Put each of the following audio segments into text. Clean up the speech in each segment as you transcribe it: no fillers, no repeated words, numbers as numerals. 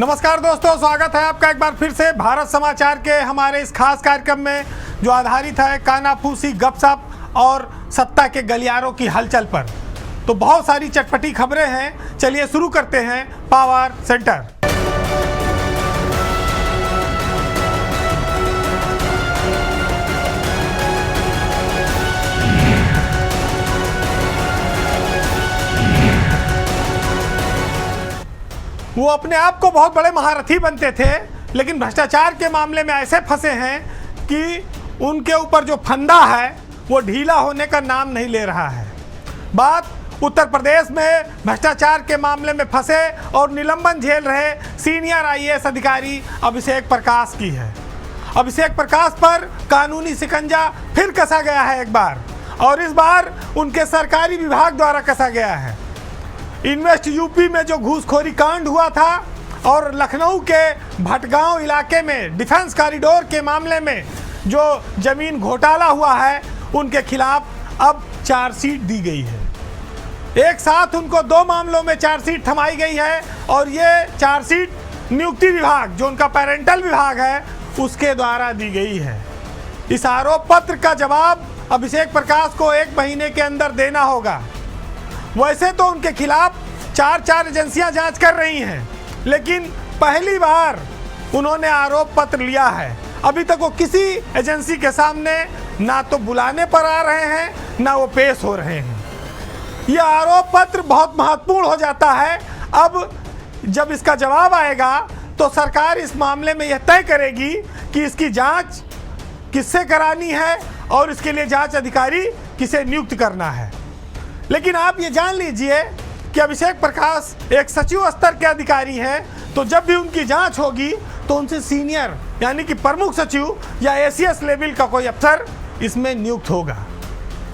नमस्कार दोस्तों, स्वागत है आपका एक बार फिर से भारत समाचार के हमारे इस खास कार्यक्रम में जो आधारित है कानाफूसी गपशप और सत्ता के गलियारों की हलचल पर। तो बहुत सारी चटपटी खबरें हैं, चलिए शुरू करते हैं पावर सेंटर। वो अपने आप को बहुत बड़े महारथी बनते थे, लेकिन भ्रष्टाचार के मामले में ऐसे फंसे हैं कि उनके ऊपर जो फंदा है वो ढीला होने का नाम नहीं ले रहा है। बात उत्तर प्रदेश में भ्रष्टाचार के मामले में फंसे और निलंबन झेल रहे सीनियर आईएएस अधिकारी अभिषेक प्रकाश की है। अभिषेक प्रकाश पर कानूनी शिकंजा फिर कसा गया है एक बार, और इस बार उनके सरकारी विभाग द्वारा कसा गया है। इन्वेस्ट यूपी में जो घूसखोरी कांड हुआ था और लखनऊ के भटगांव इलाके में डिफेंस कॉरिडोर के मामले में जो जमीन घोटाला हुआ है, उनके खिलाफ अब चार्जशीट दी गई है। एक साथ उनको दो मामलों में चार्जशीट थमाई गई है और ये चार्जशीट नियुक्ति विभाग, जो उनका पेरेंटल विभाग है, उसके द्वारा दी गई है। इस आरोप पत्र का जवाब अभिषेक प्रकाश को 1 महीने के अंदर देना होगा। वैसे तो उनके खिलाफ चार एजेंसियां जांच कर रही हैं, लेकिन पहली बार उन्होंने आरोप पत्र लिया है। अभी तक वो किसी एजेंसी के सामने ना तो बुलाने पर आ रहे हैं, ना वो पेश हो रहे हैं। यह आरोप पत्र बहुत महत्वपूर्ण हो जाता है। अब जब इसका जवाब आएगा तो सरकार इस मामले में यह तय करेगी कि इसकी जांच किससे करानी है और इसके लिए जांच अधिकारी किसे नियुक्त करना है। लेकिन आप ये जान लीजिए कि अभिषेक प्रकाश एक सचिव स्तर के अधिकारी हैं, तो जब भी उनकी जांच होगी तो उनसे सीनियर यानी कि प्रमुख सचिव या एसीएस लेवल का कोई अफसर इसमें नियुक्त होगा।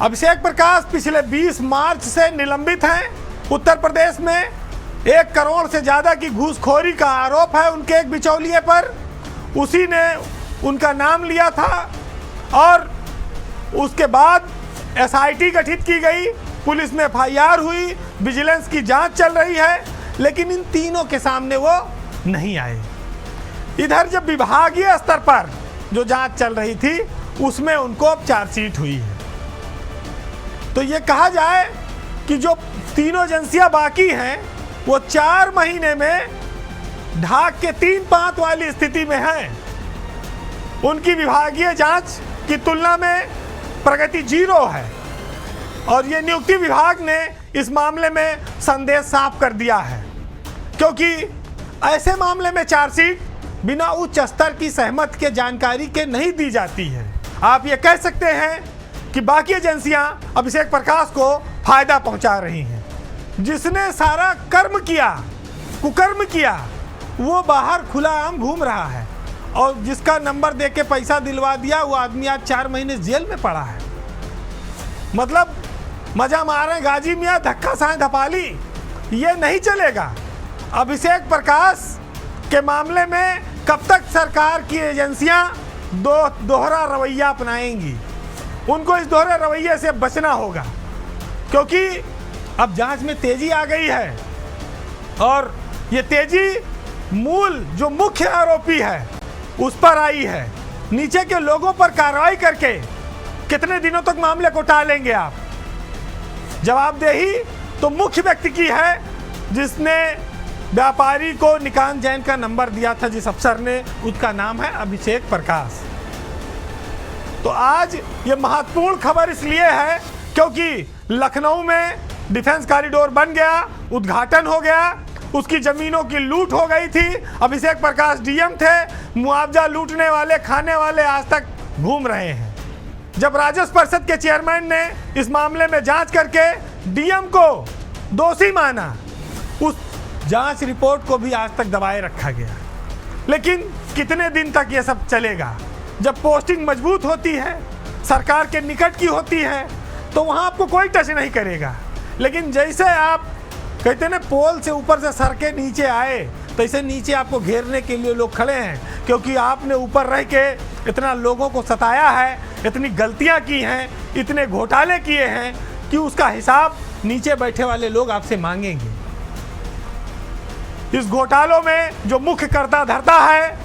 अभिषेक प्रकाश पिछले 20 मार्च से निलंबित हैं। उत्तर प्रदेश में 1 करोड़ से ज़्यादा की घूसखोरी का आरोप है उनके एक बिचौलिए पर। उसी ने उनका नाम लिया था और उसके बाद एसआईटी गठित की गई, पुलिस में एफआईआर हुई, विजिलेंस की जांच चल रही है, लेकिन इन तीनों के सामने वो नहीं आए। इधर जब विभागीय स्तर पर जो जांच चल रही थी उसमें उनको अब चार्जशीट हुई है। तो ये कहा जाए कि जो तीनों एजेंसियां बाकी हैं वो 4 महीने में ढाक के 3 पांत वाली स्थिति में हैं। उनकी विभागीय जांच की तुलना में प्रगति 0 है और ये नियुक्ति विभाग ने इस मामले में संदेश साफ कर दिया है, क्योंकि ऐसे मामले में चार्जशीट बिना उच्च स्तर की सहमति के जानकारी के नहीं दी जाती है। आप ये कह सकते हैं कि बाकी एजेंसियां अभिषेक प्रकाश को फायदा पहुंचा रही हैं। जिसने सारा कर्म किया, कुकर्म किया, वो बाहर खुला आम घूम रहा है, और जिसका नंबर दे के पैसा दिलवा दिया वो आदमी आज 4 महीने जेल में पड़ा है। मतलब मजा मारे गाजी मियाँ धक्का साए धपाली, ये नहीं चलेगा। अभिषेक प्रकाश के मामले में कब तक सरकार की एजेंसियां दोहरा रवैया अपनाएंगी? उनको इस दोहरे रवैये से बचना होगा, क्योंकि अब जांच में तेजी आ गई है और ये तेजी मूल जो मुख्य आरोपी है उस पर आई है। नीचे के लोगों पर कार्रवाई करके कितने दिनों तक मामले को टालेंगे आप? जवाबदेही तो मुख्य व्यक्ति की है जिसने व्यापारी को निकांत जैन का नंबर दिया था, जिस अफसर ने, उसका नाम है अभिषेक प्रकाश। तो आज ये महत्वपूर्ण खबर इसलिए है क्योंकि लखनऊ में डिफेंस कॉरिडोर बन गया, उद्घाटन हो गया, उसकी जमीनों की लूट हो गई थी। अभिषेक प्रकाश डीएम थे, मुआवजा लूटने वाले, खाने वाले आज तक घूम रहे हैं। जब राजस्व परिषद के चेयरमैन ने इस मामले में जांच करके डीएम को दोषी माना, उस जांच रिपोर्ट को भी आज तक दबाए रखा गया। लेकिन कितने दिन तक ये सब चलेगा? जब पोस्टिंग मजबूत होती है, सरकार के निकट की होती है, तो वहाँ आपको कोई टच नहीं करेगा। लेकिन जैसे आप कहते हैं ना, पोल से ऊपर से सर के नीचे आए, तो इसे नीचे आपको घेरने के लिए लोग खड़े हैं, क्योंकि आपने ऊपर रह के इतना लोगों को सताया है, इतनी गलतियां की हैं, इतने घोटाले किए हैं कि उसका हिसाब नीचे बैठे वाले लोग आपसे मांगेंगे। इस घोटालों में जो मुख्य कर्ता धर्ता है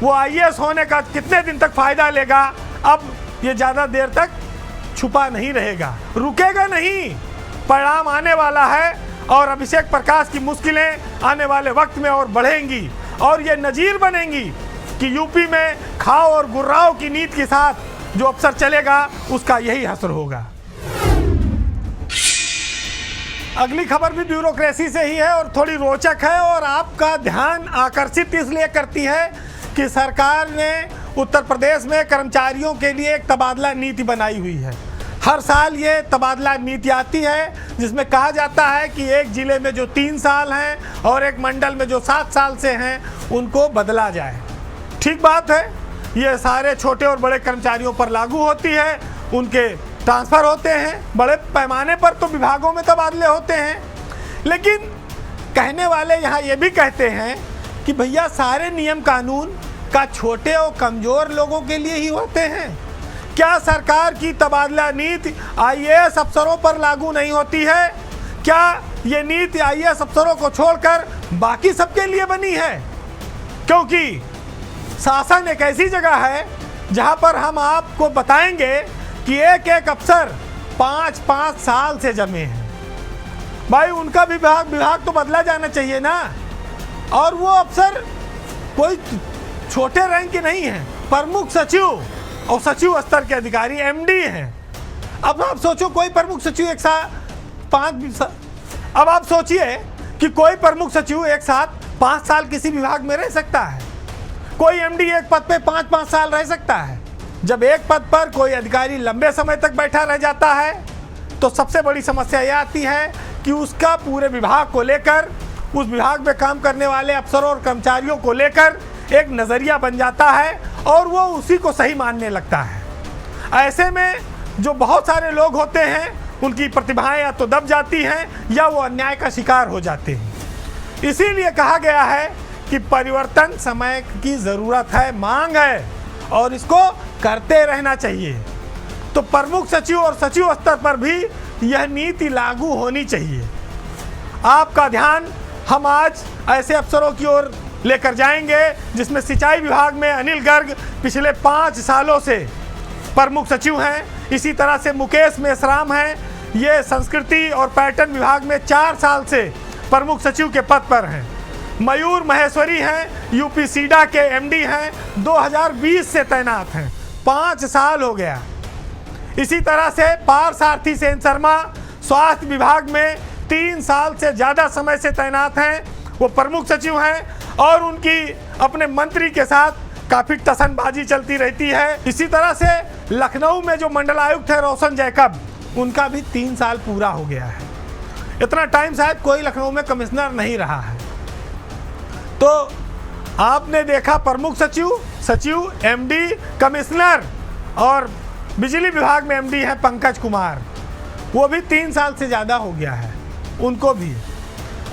वो आईएएस होने का कितने दिन तक फायदा लेगा, अब ये ज़्यादा देर तक छुपा नहीं रहेगा, रुकेगा नहीं। परिणाम आने वाला है और अभिषेक प्रकाश की मुश्किलें आने वाले वक्त में और बढ़ेंगी और ये नज़ीर बनेंगी कि यूपी में खाओ और गुर्राओ की नीति के साथ जो अफसर चलेगा उसका यही हश्र होगा। अगली खबर भी ब्यूरोक्रेसी से ही है और थोड़ी रोचक है और आपका ध्यान आकर्षित इसलिए करती है कि सरकार ने उत्तर प्रदेश में कर्मचारियों के लिए एक तबादला नीति बनाई हुई है। हर साल ये तबादला नीति आती है जिसमें कहा जाता है कि एक ज़िले में जो 3 साल हैं और एक मंडल में जो 7 साल से हैं उनको बदला जाए। ठीक बात है, ये सारे छोटे और बड़े कर्मचारियों पर लागू होती है, उनके ट्रांसफ़र होते हैं, बड़े पैमाने पर तो विभागों में तबादले होते हैं। लेकिन कहने वाले यहाँ ये भी कहते हैं कि भैया सारे नियम कानून का छोटे और कमज़ोर लोगों के लिए ही होते हैं। क्या सरकार की तबादला नीति आईएएस अफसरों पर लागू नहीं होती है? क्या ये नीति आईएएस अफसरों को छोड़कर बाकी सबके लिए बनी है? क्योंकि शासन एक ऐसी जगह है जहां पर हम आपको बताएंगे कि एक एक अफसर 5-5 साल से जमे हैं। भाई उनका विभाग तो बदला जाना चाहिए ना। और वो अफसर कोई छोटे रैंक के नहीं हैं, प्रमुख सचिव और सचिव स्तर के अधिकारी एमडी हैं। अब आप सोचो कोई प्रमुख सचिव एक साथ 5 अब आप सोचिए कि कोई प्रमुख सचिव एक साथ 5 साल किसी विभाग में रह सकता है, कोई एमडी एक पद पे 5-5 साल रह सकता है। जब एक पद पर कोई अधिकारी लंबे समय तक बैठा रह जाता है तो सबसे बड़ी समस्या यह आती है कि उसका पूरे विभाग को लेकर, उस विभाग में काम करने वाले अफसरों और कर्मचारियों को लेकर एक नज़रिया बन जाता है और वो उसी को सही मानने लगता है। ऐसे में जो बहुत सारे लोग होते हैं उनकी प्रतिभाएं या तो दब जाती हैं या वो अन्याय का शिकार हो जाते हैं। इसीलिए कहा गया है कि परिवर्तन समय की ज़रूरत है, मांग है और इसको करते रहना चाहिए। तो प्रमुख सचिव और सचिव स्तर पर भी यह नीति लागू होनी चाहिए। आपका ध्यान हम आज ऐसे अफसरों की ओर लेकर जाएंगे जिसमें सिंचाई विभाग में अनिल गर्ग पिछले 5 सालों से प्रमुख सचिव हैं। इसी तरह से मुकेश मेश्राम हैं, ये संस्कृति और पर्यटन विभाग में 4 साल से प्रमुख सचिव के पद पर हैं। मयूर महेश्वरी हैं, यूपी सीडा के एमडी हैं, 2020 से तैनात हैं, 5 साल हो गया। इसी तरह से पार्थसारथी सेन शर्मा स्वास्थ्य विभाग में 3 साल से ज़्यादा समय से तैनात हैं, वो प्रमुख सचिव हैं और उनकी अपने मंत्री के साथ काफ़ी टसनबाजी चलती रहती है। इसी तरह से लखनऊ में जो मंडल आयुक्त है रोशन जैकब, उनका भी 3 साल पूरा हो गया है। इतना टाइम शायद कोई लखनऊ में कमिश्नर नहीं रहा है। तो आपने देखा प्रमुख सचिव, सचिव, एमडी, कमिश्नर और बिजली विभाग में एमडी है पंकज कुमार, वो भी 3 साल से ज़्यादा हो गया है उनको भी।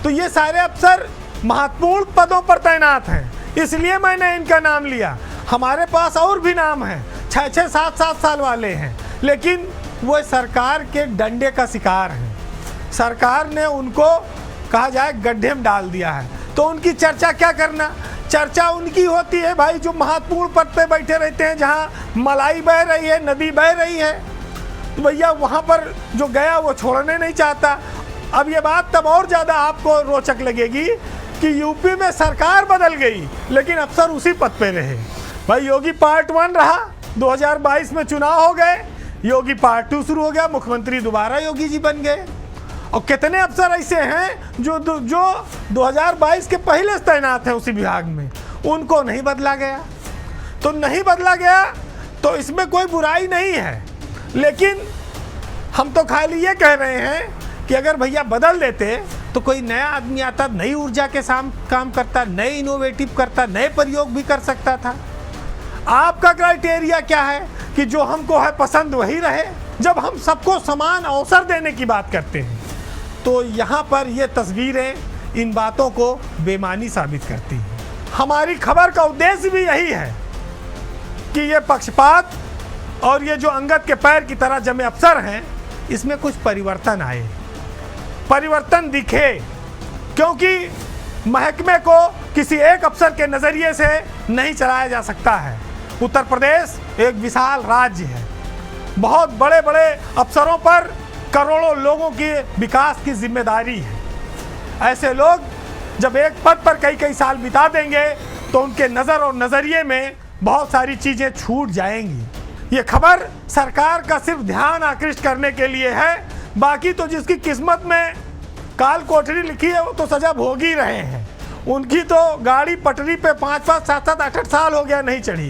तो ये सारे अफसर महत्वपूर्ण पदों पर तैनात हैं, इसलिए मैंने इनका नाम लिया। हमारे पास और भी नाम हैं, 6-6, 7-7 साल वाले हैं, लेकिन वो सरकार के डंडे का शिकार हैं। सरकार ने उनको कहा जाए गड्ढे में डाल दिया है, तो उनकी चर्चा क्या करना। चर्चा उनकी होती है भाई जो महत्वपूर्ण पद पे बैठे रहते हैं, जहाँ मलाई बह रही है, नदी बह रही है, तो भैया वहाँ पर जो गया वो छोड़ने नहीं चाहता। अब ये बात तब और ज़्यादा आपको रोचक लगेगी कि यूपी में सरकार बदल गई लेकिन अफसर उसी पद पे रहे। भाई योगी पार्ट 1 रहा, 2022 में चुनाव हो गए, योगी पार्ट 2 शुरू हो गया, मुख्यमंत्री दोबारा योगी जी बन गए। और कितने अफसर ऐसे हैं जो 2022 के पहले से तैनात हैं उसी विभाग में, उनको नहीं बदला गया। तो नहीं बदला गया तो इसमें कोई बुराई नहीं है, लेकिन हम तो खाली ये कह रहे हैं कि अगर भैया बदल देते तो कोई नया आदमी आता, नई ऊर्जा के साथ काम करता, नए इनोवेटिव करता, नए प्रयोग भी कर सकता था। आपका क्राइटेरिया क्या है कि जो हमको है पसंद वही रहे। जब हम सबको समान अवसर देने की बात करते हैं तो यहाँ पर ये तस्वीरें इन बातों को बेमानी साबित करती हैं। हमारी खबर का उद्देश्य भी यही है कि ये पक्षपात और ये जो अंगद के पैर की तरह जमे अफसर हैं, इसमें कुछ परिवर्तन आए, परिवर्तन दिखे। क्योंकि महकमे को किसी एक अफसर के नज़रिए से नहीं चलाया जा सकता है। उत्तर प्रदेश एक विशाल राज्य है, बहुत बड़े बड़े अफसरों पर करोड़ों लोगों की विकास की जिम्मेदारी है। ऐसे लोग जब एक पद पर कई कई साल बिता देंगे तो उनके नज़र और नज़रिए में बहुत सारी चीज़ें छूट जाएंगी। ये खबर सरकार का सिर्फ ध्यान आकृष्ट करने के लिए है, बाकी तो जिसकी किस्मत में काल कोठरी लिखी है वो तो सजा भोग ही रहे हैं। उनकी तो गाड़ी पटरी पे 5-5, 7-7, 8-8 साल हो गया नहीं चढ़ी।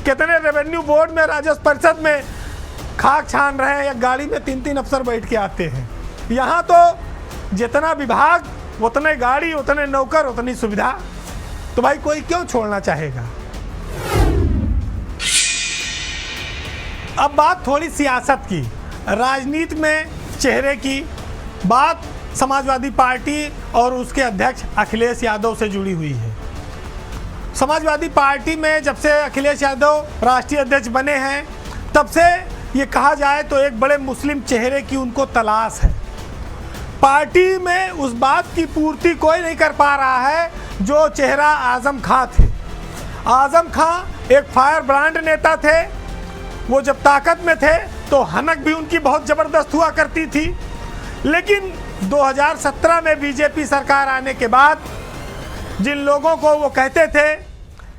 कितने रेवेन्यू बोर्ड में, राजस्व परिषद में खाक छान रहे हैं या गाड़ी में 3-3 अफसर बैठ के आते हैं। यहाँ तो जितना विभाग उतने गाड़ी, उतने नौकर, उतनी सुविधा, तो भाई कोई क्यों छोड़ना चाहेगा। अब बात थोड़ी सियासत की, राजनीति में चेहरे की बात समाजवादी पार्टी और उसके अध्यक्ष अखिलेश यादव से जुड़ी हुई है। समाजवादी पार्टी में जब से अखिलेश यादव राष्ट्रीय अध्यक्ष बने हैं तब से ये कहा जाए तो एक बड़े मुस्लिम चेहरे की उनको तलाश है। पार्टी में उस बात की पूर्ति कोई नहीं कर पा रहा है जो चेहरा आजम खां थे। आजम खां एक फायर ब्रांड नेता थे। वो जब ताकत में थे तो हनक भी उनकी बहुत ज़बरदस्त हुआ करती थी, लेकिन 2017 में बीजेपी सरकार आने के बाद जिन लोगों को वो कहते थे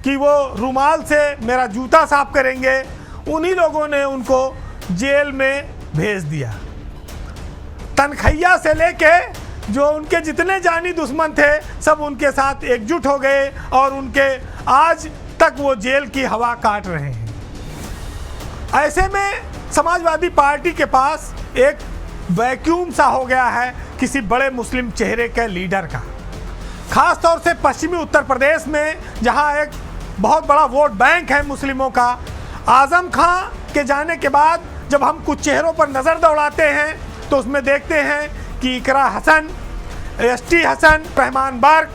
कि वो रुमाल से मेरा जूता साफ करेंगे, उन्हीं लोगों ने उनको जेल में भेज दिया। तनखैया से लेके जो उनके जितने जानी दुश्मन थे सब उनके साथ एकजुट हो गए और उनके आज तक वो जेल की हवा काट रहे हैं। ऐसे में समाजवादी पार्टी के पास एक वैक्यूम सा हो गया है किसी बड़े मुस्लिम चेहरे के लीडर का। खास तौर से पश्चिमी उत्तर प्रदेश में जहां एक बहुत बड़ा वोट बैंक है मुस्लिमों का। आजम खां के जाने के बाद जब हम कुछ चेहरों पर नज़र दौड़ाते हैं तो उसमें देखते हैं कि इकरा हसन, एसटी हसन, रहमान बर्क,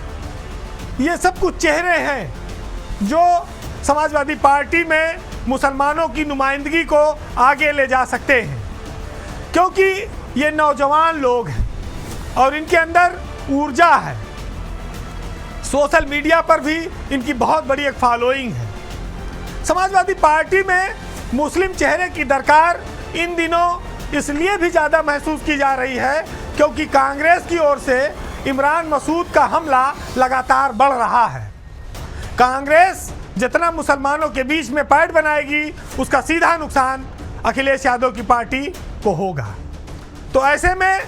ये सब कुछ चेहरे हैं जो समाजवादी पार्टी में मुसलमानों की नुमाइंदगी को आगे ले जा सकते हैं, क्योंकि ये नौजवान लोग हैं और इनके अंदर ऊर्जा है। सोशल मीडिया पर भी इनकी बहुत बड़ी एक फॉलोइंग है। समाजवादी पार्टी में मुस्लिम चेहरे की दरकार इन दिनों इसलिए भी ज़्यादा महसूस की जा रही है क्योंकि कांग्रेस की ओर से इमरान मसूद का हमला लगातार बढ़ रहा है। कांग्रेस जितना मुसलमानों के बीच में पैठ बनाएगी उसका सीधा नुकसान अखिलेश यादव की पार्टी को होगा। तो ऐसे में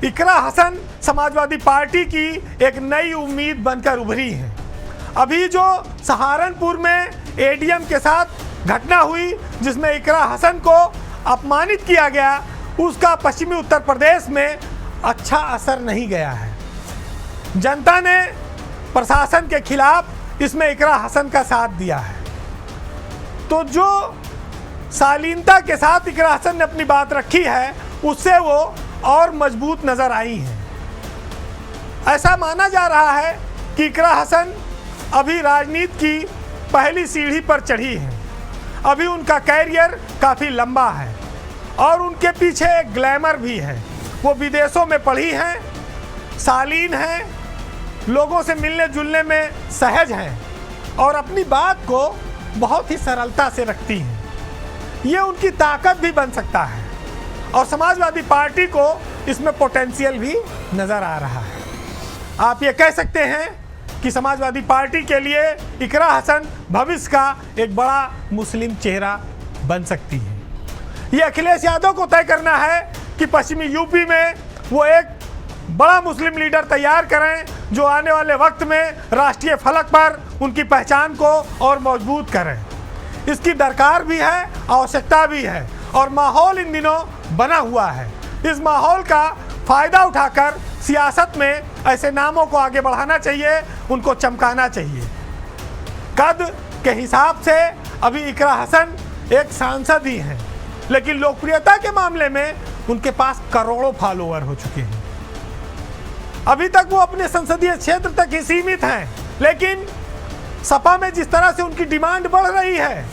इकरा हसन समाजवादी पार्टी की एक नई उम्मीद बनकर उभरी है। अभी जो सहारनपुर में एडीएम के साथ घटना हुई जिसमें इकरा हसन को अपमानित किया गया, उसका पश्चिमी उत्तर प्रदेश में अच्छा असर नहीं गया है। जनता ने प्रशासन के खिलाफ इसमें इकरा हसन का साथ दिया है। तो जो शालीनता के साथ इकरा हसन ने अपनी बात रखी है उससे वो और मजबूत नज़र आई हैं। ऐसा माना जा रहा है कि इकरा हसन अभी राजनीति की पहली सीढ़ी पर चढ़ी है। अभी उनका कैरियर काफ़ी लंबा है और उनके पीछे एक ग्लैमर भी है। वो विदेशों में पढ़ी हैं, शालीन हैं, लोगों से मिलने जुलने में सहज हैं और अपनी बात को बहुत ही सरलता से रखती हैं। ये उनकी ताकत भी बन सकता है और समाजवादी पार्टी को इसमें पोटेंशियल भी नज़र आ रहा है। आप ये कह सकते हैं कि समाजवादी पार्टी के लिए इकरा हसन भविष्य का एक बड़ा मुस्लिम चेहरा बन सकती है। ये अखिलेश यादव को तय करना है कि पश्चिमी यूपी में वो एक बड़ा मुस्लिम लीडर तैयार करें जो आने वाले वक्त में राष्ट्रीय फलक पर उनकी पहचान को और मजबूत करें। इसकी दरकार भी है, आवश्यकता भी है और माहौल इन दिनों बना हुआ है। इस माहौल का फ़ायदा उठाकर सियासत में ऐसे नामों को आगे बढ़ाना चाहिए, उनको चमकाना चाहिए। कद के हिसाब से अभी इकरा हसन एक सांसद ही हैं, लेकिन लोकप्रियता के मामले में उनके पास करोड़ों फॉलोअर हो चुके हैं। अभी तक वो अपने संसदीय क्षेत्र तक ही सीमित हैं, लेकिन सपा में जिस तरह से उनकी डिमांड बढ़ रही है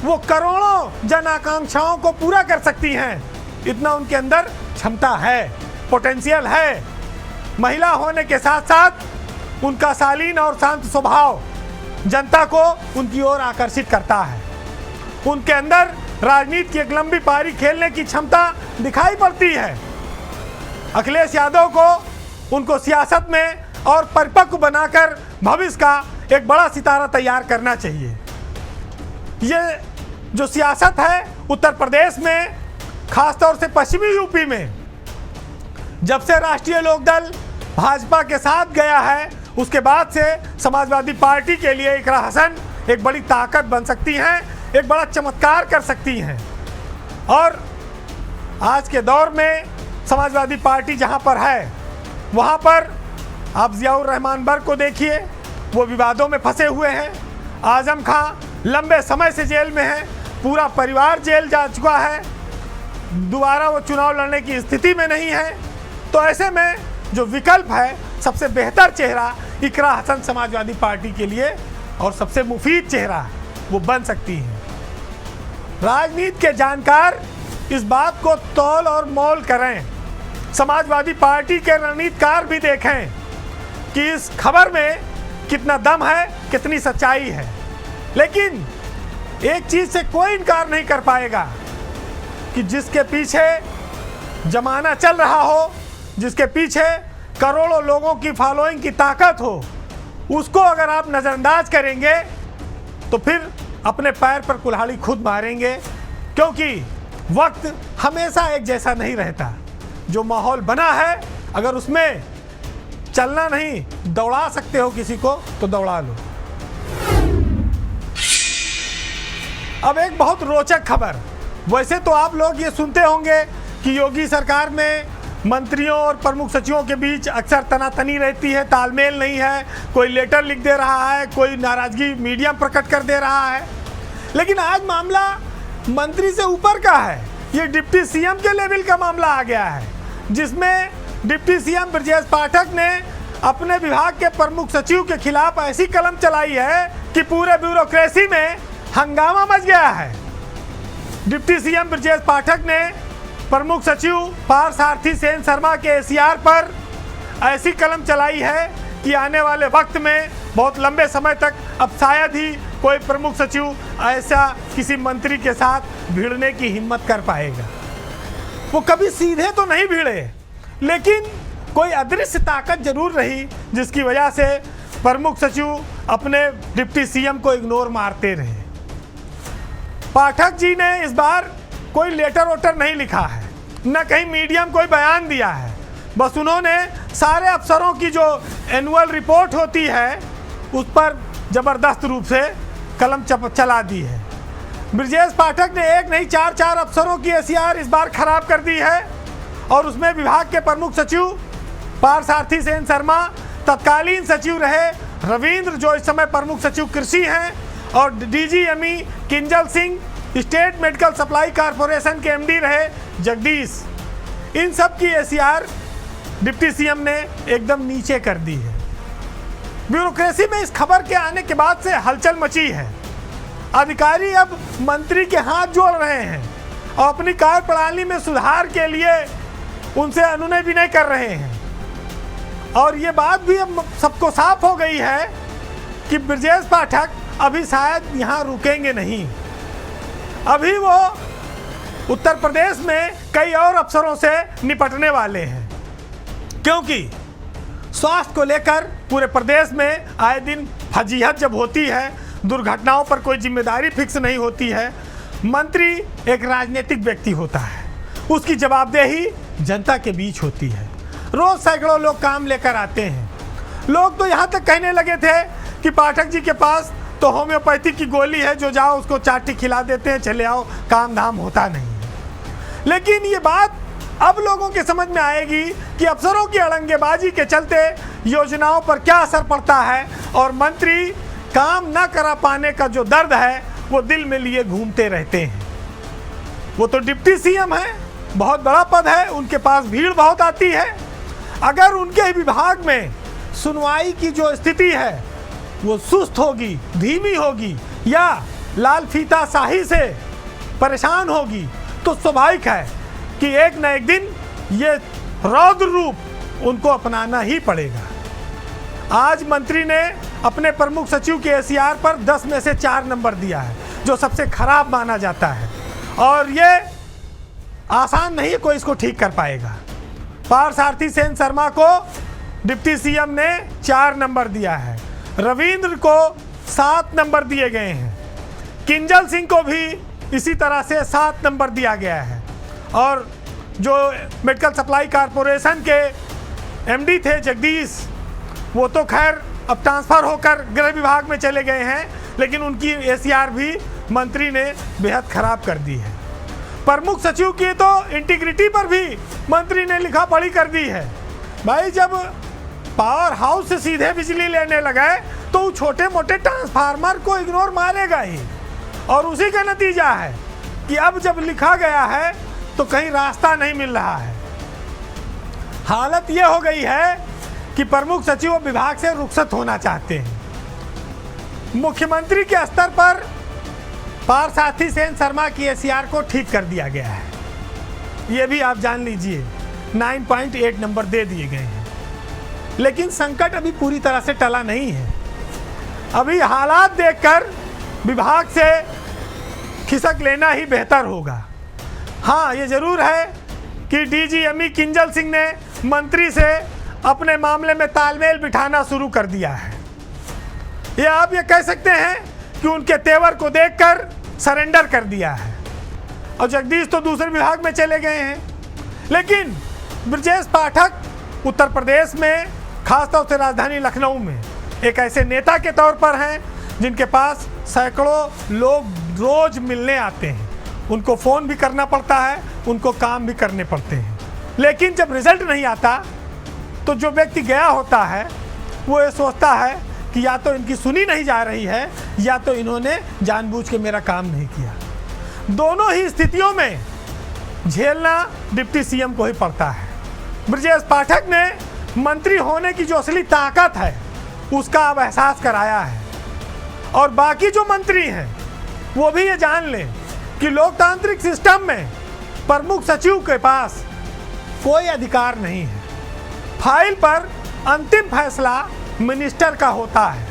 वो करोड़ों जन आकांक्षाओं को पूरा कर सकती हैं। इतना उनके अंदर क्षमता है, पोटेंशियल है। महिला होने के साथ साथ उनका शालीन और शांत स्वभाव जनता को उनकी ओर आकर्षित करता है। उनके अंदर राजनीति की एक लंबी पारी खेलने की क्षमता दिखाई पड़ती है। अखिलेश यादव को उनको सियासत में और परिपक्व बनाकर भविष्य का एक बड़ा सितारा तैयार करना चाहिए। ये जो सियासत है उत्तर प्रदेश में, खासतौर से पश्चिमी यूपी में, जब से राष्ट्रीय लोकदल भाजपा के साथ गया है उसके बाद से समाजवादी पार्टी के लिए इकरा हसन एक बड़ी ताकत बन सकती हैं, एक बड़ा चमत्कार कर सकती हैं। और आज के दौर में समाजवादी पार्टी जहां पर है वहां पर आप जियाउर रहमान बर्ग को देखिए, वो विवादों में फंसे हुए हैं। आजम खां लंबे समय से जेल में है, पूरा परिवार जेल जा चुका है, दोबारा वो चुनाव लड़ने की स्थिति में नहीं है। तो ऐसे में जो विकल्प है, सबसे बेहतर चेहरा इकरा हसन समाजवादी पार्टी के लिए और सबसे मुफीद चेहरा वो बन सकती है। राजनीति के जानकार इस बात को तौल और मोल करें, समाजवादी पार्टी के रणनीतिकार भी देखें कि इस खबर में कितना दम है, कितनी सच्चाई है। लेकिन एक चीज से कोई इनकार नहीं कर पाएगा कि जिसके पीछे जमाना चल रहा हो, जिसके पीछे करोड़ों लोगों की फॉलोइंग की ताकत हो, उसको अगर आप नज़रअंदाज करेंगे तो फिर अपने पैर पर कुल्हाड़ी खुद मारेंगे, क्योंकि वक्त हमेशा एक जैसा नहीं रहता। जो माहौल बना है, अगर उसमें चलना नहीं, दौड़ा सकते हो किसी को तो दौड़ा लो। अब एक बहुत रोचक खबर, वैसे तो आप लोग ये सुनते होंगे कि योगी सरकार में मंत्रियों और प्रमुख सचिवों के बीच अक्सर तनातनी रहती है, तालमेल नहीं है, कोई लेटर लिख दे रहा है, कोई नाराजगी मीडिया में प्रकट कर दे रहा है। लेकिन आज मामला मंत्री से ऊपर का है, ये डिप्टी सीएम के लेवल का मामला आ गया है, जिसमें डिप्टी सीएम ब्रजेश पाठक ने अपने विभाग के प्रमुख सचिव के खिलाफ ऐसी कलम चलाई है कि पूरे ब्यूरोक्रेसी में हंगामा मच गया है। डिप्टी सीएम ब्रजेश पाठक ने प्रमुख सचिव पार्थसारथी सेन शर्मा के एसीआर पर ऐसी कलम चलाई है कि आने वाले वक्त में बहुत लंबे समय तक अब शायद ही कोई प्रमुख सचिव ऐसा किसी मंत्री के साथ भिड़ने की हिम्मत कर पाएगा। वो कभी सीधे तो नहीं भिड़े, लेकिन कोई अदृश्य ताकत जरूर रही जिसकी वजह से प्रमुख सचिव अपने डिप्टी सीएम को इग्नोर मारते रहे। पाठक जी ने इस बार कोई लेटर वोटर नहीं लिखा है, न कहीं मीडिया में कोई बयान दिया है, बस उन्होंने सारे अफसरों की जो एनुअल रिपोर्ट होती है उस पर ज़बरदस्त रूप से कलम चला दी है। ब्रजेश पाठक ने एक नहीं चार अफसरों की एसीआर इस बार खराब कर दी है, और उसमें विभाग के प्रमुख सचिव पार्थसारथी सेन शर्मा, तत्कालीन सचिव रहे रविंद्र जो इस समय प्रमुख सचिव कृषि हैं, और DGME Kinjal Singh, state medical supply corporation के एमडी रहे जगदीश, इन सब की एसीआर डिप्टी सीएम ने एकदम नीचे कर दी है। ब्यूरोक्रेसी में इस खबर के आने के बाद से हलचल मची है। अधिकारी अब मंत्री के हाथ जोड़ रहे हैं और अपनी कार्यप्रणाली में सुधार के लिए उनसे अनुनय विनय कर रहे हैं। और ये बात भी अब सबको साफ हो गई है कि ब्रजेश पाठक अभी शायद यहाँ रुकेंगे नहीं। अभी वो उत्तर प्रदेश में कई और अफसरों से निपटने वाले हैं, क्योंकि स्वास्थ्य को लेकर पूरे प्रदेश में आए दिन फजीहत जब होती है, दुर्घटनाओं पर कोई जिम्मेदारी फिक्स नहीं होती है। मंत्री एक राजनीतिक व्यक्ति होता है, उसकी जवाबदेही जनता के बीच होती है। रोज सैकड़ों लोग काम लेकर आते हैं। लोग तो यहाँ तक कहने लगे थे कि पाठक जी के पास तो होम्योपैथी की गोली है, जो जाओ उसको चाटी खिला देते हैं, चले आओ, काम धाम होता नहीं है। लेकिन ये बात अब लोगों के समझ में आएगी कि अफसरों की अड़ंगेबाजी के चलते योजनाओं पर क्या असर पड़ता है, और मंत्री काम न करा पाने का जो दर्द है वो दिल में लिए घूमते रहते हैं। वो तो डिप्टी सीएम है, बहुत बड़ा पद है, उनके पास भीड़ बहुत आती है। अगर उनके विभाग में सुनवाई की जो स्थिति है वो सुस्त होगी, धीमी होगी, या लाल फीता शाही से परेशान होगी, तो स्वाभाविक है कि एक न एक दिन ये रौद्र रूप उनको अपनाना ही पड़ेगा। आज मंत्री ने अपने प्रमुख सचिव के एसीआर पर 10 में से 4 नंबर दिया है, जो सबसे खराब माना जाता है, और ये आसान नहीं है कोई इसको ठीक कर पाएगा। पार्थसारथी सेन शर्मा को डिप्टी सीएम ने 4 नंबर दिया है, रविंद्र को 7 नंबर दिए गए हैं, किंजल सिंह को भी इसी तरह से 7 नंबर दिया गया है, और जो मेडिकल सप्लाई कॉरपोरेशन के एमडी थे जगदीश, वो तो खैर अब ट्रांसफ़र होकर गृह विभाग में चले गए हैं, लेकिन उनकी एसीआर भी मंत्री ने बेहद ख़राब कर दी है। प्रमुख सचिव की तो इंटीग्रिटी पर भी मंत्री ने लिखा पढ़ी कर दी है। भाई जब पावर हाउस से सीधे बिजली लेने लगे तो छोटे मोटे ट्रांसफार्मर को इग्नोर मारेगा ही, और उसी का नतीजा है कि अब जब लिखा गया है तो कहीं रास्ता नहीं मिल रहा है। हालत ये हो गई है कि प्रमुख सचिव विभाग से रुखसत होना चाहते हैं। मुख्यमंत्री के स्तर पर पार्थसारथी सेन शर्मा की एसीआर को ठीक कर दिया गया है, ये भी आप जान लीजिए, 9.8 नंबर दे दिए गए हैं। लेकिन संकट अभी पूरी तरह से टला नहीं है। अभी हालात देखकर विभाग से खिसक लेना ही बेहतर होगा। हाँ, ये जरूर है कि डीजीएमई किंजल सिंह ने मंत्री से अपने मामले में तालमेल बिठाना शुरू कर दिया है। ये आप ये कह सकते हैं कि उनके तेवर को देखकर सरेंडर कर दिया है, और जगदीश तो दूसरे विभाग में चले गए हैं। लेकिन ब्रजेश पाठक उत्तर प्रदेश में, खासतौर से राजधानी लखनऊ में, एक ऐसे नेता के तौर पर हैं जिनके पास सैकड़ों लोग रोज मिलने आते हैं, उनको फ़ोन भी करना पड़ता है, उनको काम भी करने पड़ते हैं। लेकिन जब रिजल्ट नहीं आता तो जो व्यक्ति गया होता है वो ये सोचता है कि या तो इनकी सुनी नहीं जा रही है, या तो इन्होंने जानबूझ के मेरा काम नहीं किया। दोनों ही स्थितियों में झेलना डिप्टी सीएम को ही पड़ता है। ब्रजेश पाठक ने मंत्री होने की जो असली ताकत है उसका अब एहसास कराया है, और बाकी जो मंत्री हैं वो भी ये जान लें कि लोकतांत्रिक सिस्टम में प्रमुख सचिव के पास कोई अधिकार नहीं है। फाइल पर अंतिम फैसला मिनिस्टर का होता है,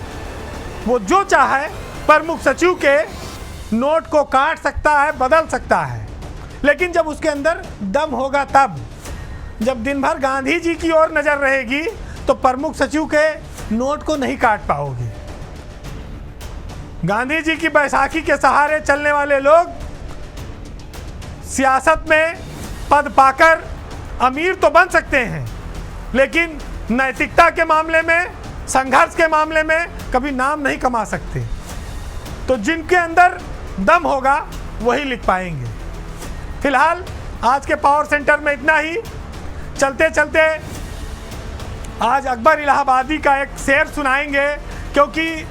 वो जो चाहे प्रमुख सचिव के नोट को काट सकता है, बदल सकता है, लेकिन जब उसके अंदर दम होगा तब। जब दिन भर गांधी जी की ओर नज़र रहेगी तो प्रमुख सचिव के नोट को नहीं काट पाओगे। गांधी जी की बैसाखी के सहारे चलने वाले लोग सियासत में पद पाकर अमीर तो बन सकते हैं, लेकिन नैतिकता के मामले में, संघर्ष के मामले में कभी नाम नहीं कमा सकते। तो जिनके अंदर दम होगा वही लिख पाएंगे। फिलहाल आज के पावर सेंटर में इतना ही। चलते चलते आज अकबर इलाहाबादी का एक शेर सुनाएंगे, क्योंकि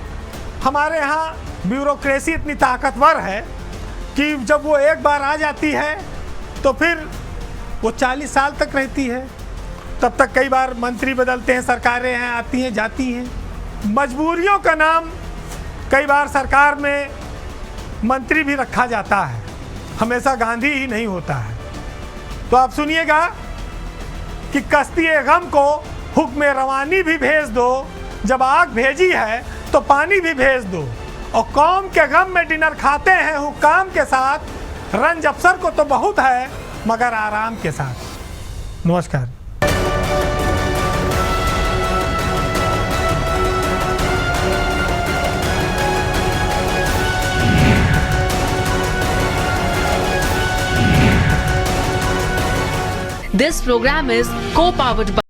हमारे यहाँ ब्यूरोक्रेसी इतनी ताकतवर है कि जब वो एक बार आ जाती है तो फिर वो 40 साल तक रहती है। तब तक कई बार मंत्री बदलते हैं, सरकारें हैं, आती हैं जाती हैं। मजबूरियों का नाम कई बार सरकार में मंत्री भी रखा जाता है, हमेशा गांधी ही नहीं होता है। तो आप सुनिएगा कि कश्ती गम को हुक्म रवानी भी भेज दो, जब आग भेजी है तो पानी भी भेज दो, और कौम के गम में डिनर खाते हैं हुक्काम के साथ। रंज अफसर को तो बहुत है मगर आराम के साथ। नमस्कार। This program is co-powered by